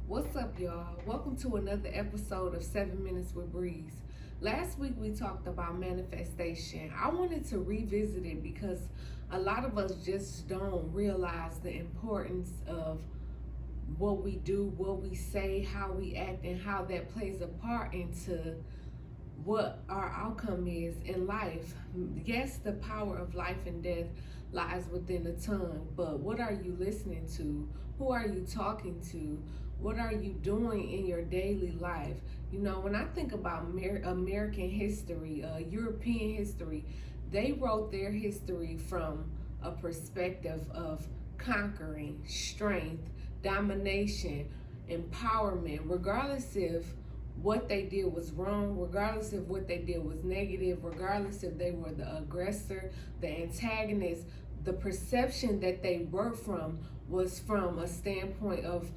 What's up, y'all? Welcome to another episode of 7 Minutes with Breeze. Last week we talked about manifestation. I wanted to revisit it because a lot of us just don't realize the importance of what we do, what we say, how we act, and how that plays a part into what our outcome is in life. Yes, the power of life and death lies within the tongue, but what are you listening to? Who are you talking to? What are you doing in your daily life? You know, when I think about American history, European history, they wrote their history from a perspective of conquering, strength, domination, empowerment, regardless if what they did was wrong, regardless if what they did was negative, regardless if they were the aggressor, the antagonist. The perception that they worked from was from a standpoint of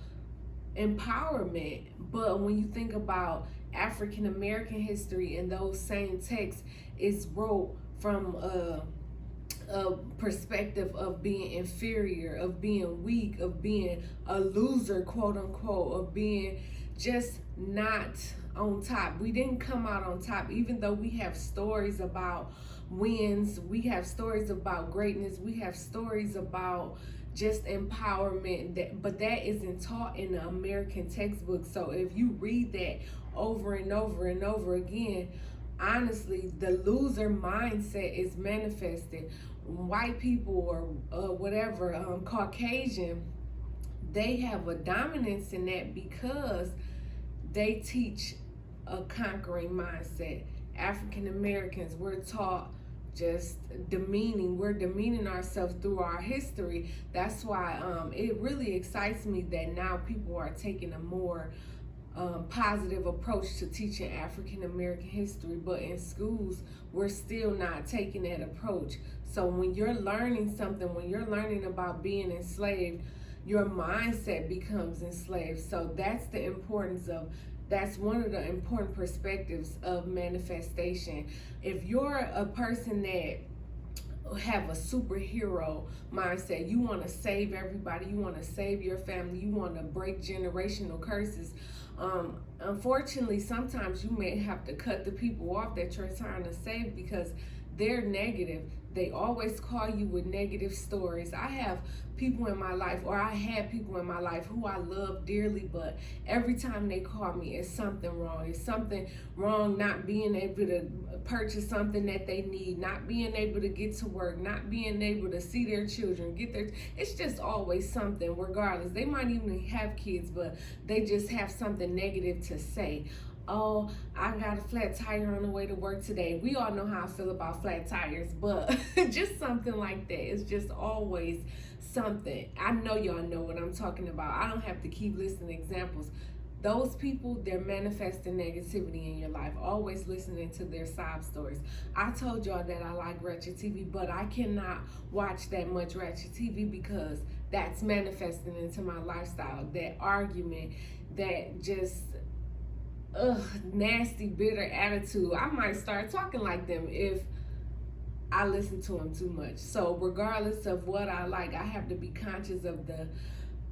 empowerment. But when you think about African American history and those same texts, it's wrote from a perspective of being inferior, of being weak, of being a loser, quote unquote, of being just not on top. We didn't come out on top, even though we have stories about wins, we have stories about greatness, we have stories about just empowerment, but that isn't taught in the American textbook. So if you read that over and over and over again, honestly, the loser mindset is manifested. White people or whatever, Caucasian, they have a dominance in that because they teach a conquering mindset. African Americans, we're taught just we're demeaning ourselves through our history. That's why it really excites me that now people are taking a more positive approach to teaching African American history, but in schools we're still not taking that approach. So when you're learning something, when you're learning about being enslaved, your mindset becomes enslaved. So that's one of the important perspectives of manifestation. If you're a person that have a superhero mindset, you want to save everybody, you want to save your family, you want to break generational curses, unfortunately sometimes you may have to cut the people off that you're trying to save because they're negative. They always call you with negative stories. I have people in my life, or I had people in my life who I love dearly, but every time they call me, it's something wrong. It's something wrong, not being able to purchase something that they need, not being able to get to work, not being able to see their children, it's just always something, regardless. They might even have kids, but they just have something negative to say. Oh, I got a flat tire on the way to work today. We all know how I feel about flat tires, but just something like that. It's just always something. I know y'all know what I'm talking about. I don't have to keep listing examples. Those people, they're manifesting negativity in your life, always listening to their sob stories. I told y'all that I like Ratchet TV, but I cannot watch that much Ratchet TV because that's manifesting into my lifestyle. That argument, that just nasty, bitter attitude. I might start talking like them if I listen to them too much. So regardless of what I like, I have to be conscious of the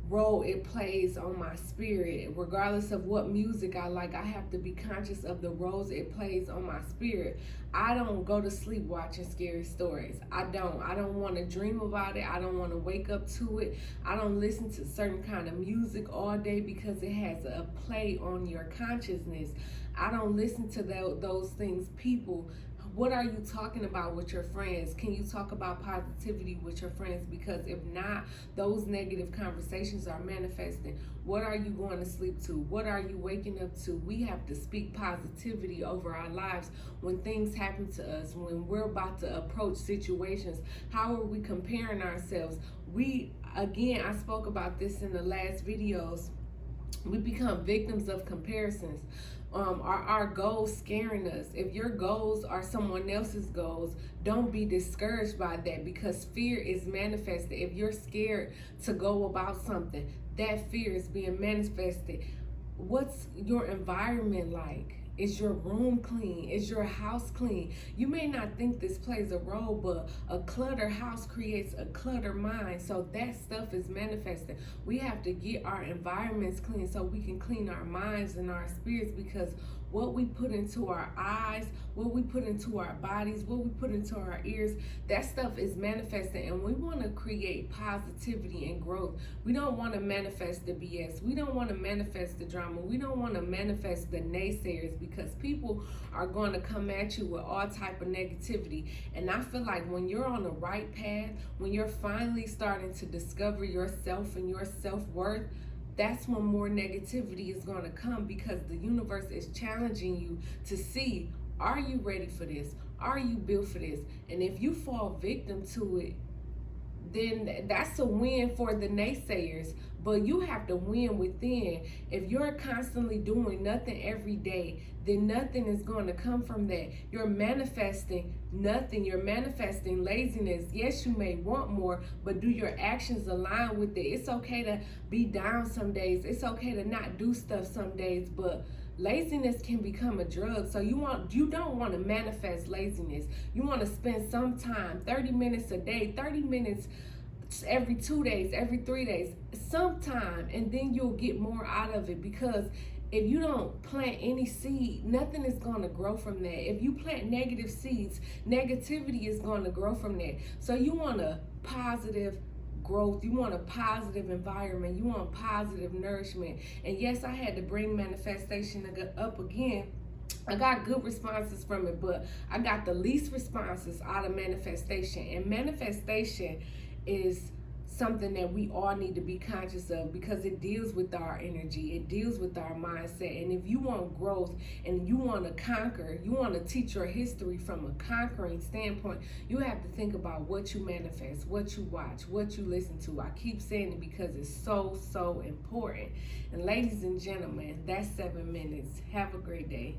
role it plays on my spirit. Regardless of what music I like, I have to be conscious of the roles it plays on my spirit. I don't go to sleep watching scary stories. I don't want to dream about it. I don't want to wake up to it. I don't listen to certain kind of music all day because it has a play on your consciousness. I don't listen to those things. People, what are you talking about with your friends? Can you talk about positivity with your friends? Because if not, those negative conversations are manifesting. What are you going to sleep to? What are you waking up to? We have to speak positivity over our lives when things happen to us, when we're about to approach situations. How are we comparing ourselves? I spoke about this in the last videos. We become victims of comparisons. Are our goals scaring us? If your goals are someone else's goals, don't be discouraged by that because fear is manifested. If you're scared to go about something, that fear is being manifested. What's your environment like? Is your room clean? Is your house clean? You may not think this plays a role, but a cluttered house creates a cluttered mind. So that stuff is manifesting. We have to get our environments clean so we can clean our minds and our spirits, because what we put into our eyes, what we put into our bodies, what we put into our ears, that stuff is manifesting. And we want to create positivity and growth. We don't want to manifest the BS. We don't want to manifest the drama. We don't want to manifest the naysayers, because people are going to come at you with all type of negativity. And I feel like when you're on the right path, when you're finally starting to discover yourself and your self-worth, that's when more negativity is going to come, because the universe is challenging you to see, are you ready for this? Are you built for this? And if you fall victim to it, then that's a win for the naysayers. But you have to win within. If you're constantly doing nothing every day, then nothing is going to come from that. You're manifesting nothing. You're manifesting laziness. Yes, you may want more, but do your actions align with it? It's okay to be down some days. It's okay to not do stuff some days, but laziness can become a drug. So you don't want to manifest laziness. You want to spend some time, 30 minutes a day, 30 minutes every 2 days, every 3 days, sometime, and then you'll get more out of it. Because if you don't plant any seed, nothing is going to grow from that. If you plant negative seeds, negativity is going to grow from that. So you want a positive growth, you want a positive environment, you want positive nourishment. And yes, I had to bring manifestation up again. I got good responses from it, but I got the least responses out of manifestation. And manifestation is something that we all need to be conscious of, because it deals with our energy, it deals with our mindset. And if you want growth and you want to conquer, you want to teach your history from a conquering standpoint, you have to think about what you manifest, what you watch, what you listen to. I keep saying it because it's so important. And ladies and gentlemen, that's 7 minutes. Have a great day.